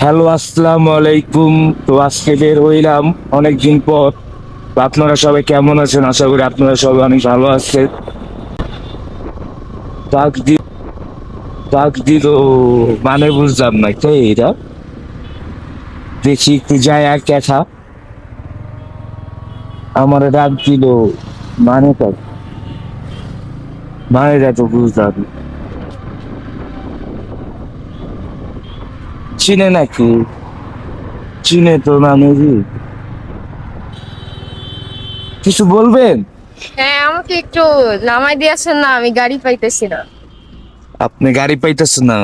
Hello, আসসালামু আলাইকুম। তো আজকে বের হইলাম অনেকদিন পর। তো আপনারা সবাই কেমন আছেন? আশা করি আপনারা সবাই অনেক ভালো আছেন। তাক দি তাক দিল মানে বুঝলাম না কে এটা। দেখি একটু যায় আর কথা আমার ডাক দিল, মানেটা মানেটা তো বুঝলাম না। চিনে নাকি? চিনে তো না মেবি। কিছু বলবেন? হ্যাঁ, আমাকে একটু নামাই দিয়েছেন না, আমি গাড়ি পাইতেছি না। আপনি গাড়ি পাইতেছেন না?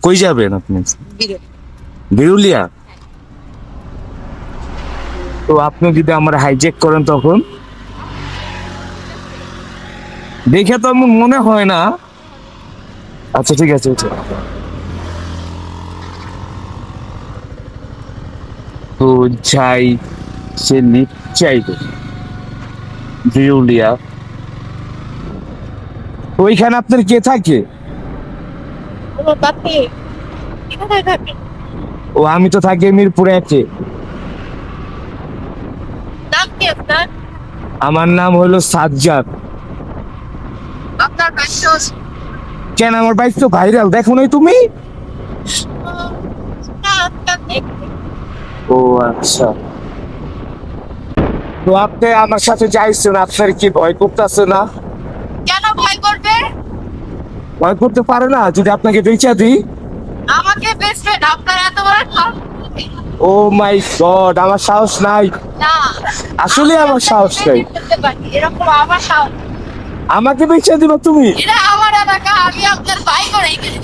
কই যাবেন আপনি? বিরক্ত। বিরুলিয়া? তো আপনি যদি আমার হাইজ্যাক করেন তখন? দেখে তো এমন মনে হয় না। আচ্ছা ঠিক আছে, আচ্ছা। তো যাই, সে লিফট চাইবে বিরুলিয়া। তো ওইখানে আপনার কে থাকে? ও বাপি, কোথায় থাকে? ও আমি তো থাকি মিরপুরে একে। নাম কি আপনার? আমার নাম হলো সাজ্জাদ। আপনার বয়স? কেন আমার বাইক তো ভাইরাল, দেখো নাই তুমি? না, আপনার দেখতে। ও আচ্ছা। তো আপনি আমার সাথে যাইছেন, আপনার কি ভয় করতেছে না? কেন ভয় করবে? ভয় করতে পারে না যদি আপনাকে বেচা দিই? আমাকে বেচবেন? আপনার এত বড় সাহস? ও মাই গড, আমার সাহস নাই। না, আসলে আমার সাহস নাই। করতে পারি, এরকম আমার সাহস। আমাকে বেচে দিবা তুমি? এটা আমার এলাকা, আমি আপনার ভাই করে এখানে।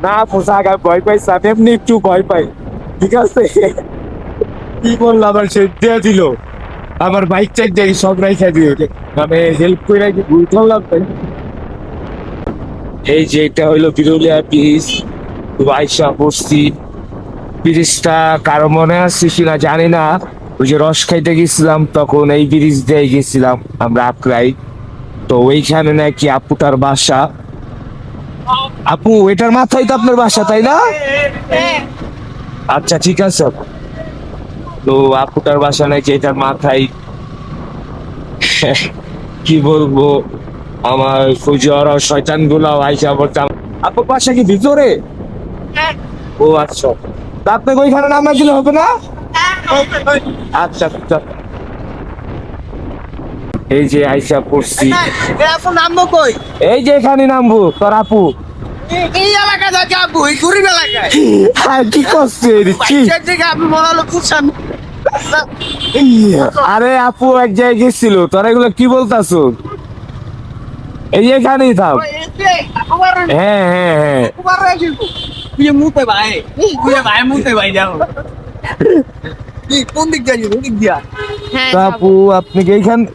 না পোশাক, আমি ভয় পাইছি, আমি এমনি একটু ভয় পাই। ঠিক আছে, কি বললো আমার সে দিয়ে দিল। আমার বাইক চাই দিয়ে সব রাইখা দিয়ে মানে হেল্প করে রাখি বুঝতে পারলাম তাই। এই যে এটা হইলো বিরুলিয়া ব্রিজ। বাইশা পড়ছি ব্রিজটা, কারো মনে আছে কিনা জানি না। ওই যে রস খাইতে গেছিলাম তখন এই ব্রিজ দিয়ে গেছিলাম আমরা আকরাই। তো ওইখানে নাকি আপুটার বাসা। আপু এটার মাথায় তো আপনার বাসা তাই না? হ্যাঁ, আচ্ছা ঠিক আছে। তো আপুটার বাসা নাকি এটার মাথায়। কি বলবো, আমার ফুজর শয়তান গুলা আইসা বলতাম। আপুর বাসা কি ভিতরে? হ্যাঁ, ও আচ্ছা, তা আপনাকে ওইখানে নামা দিলে হবে না? হ্যাঁ। আচ্ছা আচ্ছা। এই যে আইসা পড়ছি, এখন নামবো কই? এই যে এখানে নামবো তোর আপু। এই এলাকায় থাকে আপু, এই গরিব এলাকায়। আর কি করছে কি? বাইশের দিকে আপনি মনে হলো খুশান। আরে আপু এক জায়গায় গেছিল, তোরা এগুলো কি বলতাছো? এই যে এখানেই থাক। হ্যাঁ হ্যাঁ হ্যাঁ। মুতে ভাই, ভাই মুতে ভাই যাও। কোন দিক যাই? ওদিক দিয়া। হ্যাঁ, তা যাবো। আপু আপনি কি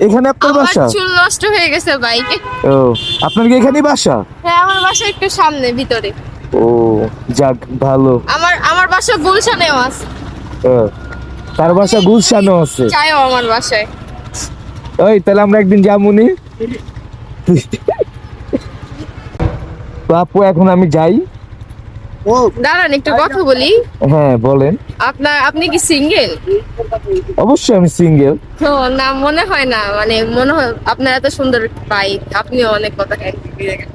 এখানে আপনার আমার বাসা? চুল নষ্ট হয়ে গেছে বাইকে। ও, আপনার কি এখানেই বাসা? হ্যাঁ, আমার বাসা একটু সামনে ভিতরে। ও যাক ভালো। আমার বাসা গুলশানেও আছে। ও, তার বাসা গুলশানও আছে। চাইও আমার বাসায়। ওই তাহলে আমরা একদিন যাবনি। তো আপু এখন আমি যাই। ও দাঁড়ান একটু কথা বলি। হ্যাঁ বলেন। আপনি কি সিঙ্গেল? অবশ্যই আমি সিঙ্গেল। তো না, মনে হয় না, মানে মনে হয় আপনার এত সুন্দর বাইক, আপনিও অনেক কথা।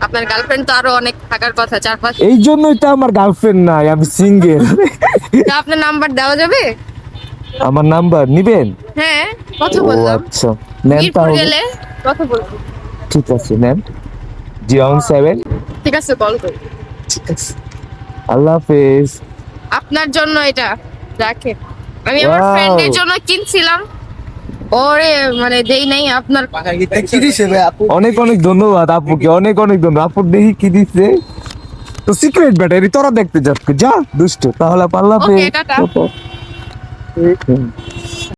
আপনার গার্লফ্রেন্ড তো আরো অনেক থাকার কথা, 4-5। এই জন্যই তো আমার গার্লফ্রেন্ড নাই, আমি সিঙ্গেল। তা আপনার নাম্বার দেওয়া যাবে? আমার নাম্বার নিবেন? হ্যাঁ, কথা ও বললাম। আচ্ছা, নেন মিরপুর তাহলে। গেলে কথা বলবো। ঠিক আছে নেন, 017। ঠিক আছে, কল করি। ঠিক আছে, আল্লাহ হাফেজ। আপনার জন্য এটা রাখেন, আমি আমার Wow. ফ্রেন্ডের জন্য কিনছিলাম। ওরে মানে দেই নাই আপনার। কি দিছে ভাই আপু? অনেক অনেক ধন্যবাদ আপুকে, অনেক অনেক ধন্যবাদ। আপু দেখি কি দিচ্ছে। তো সিক্রেট ব্যাটারি তোরা দেখতে যাচ্ছে, যা দুষ্ট। তাহলে আল্লাহ ওকে, হাফেজ। টাটা। টাটা।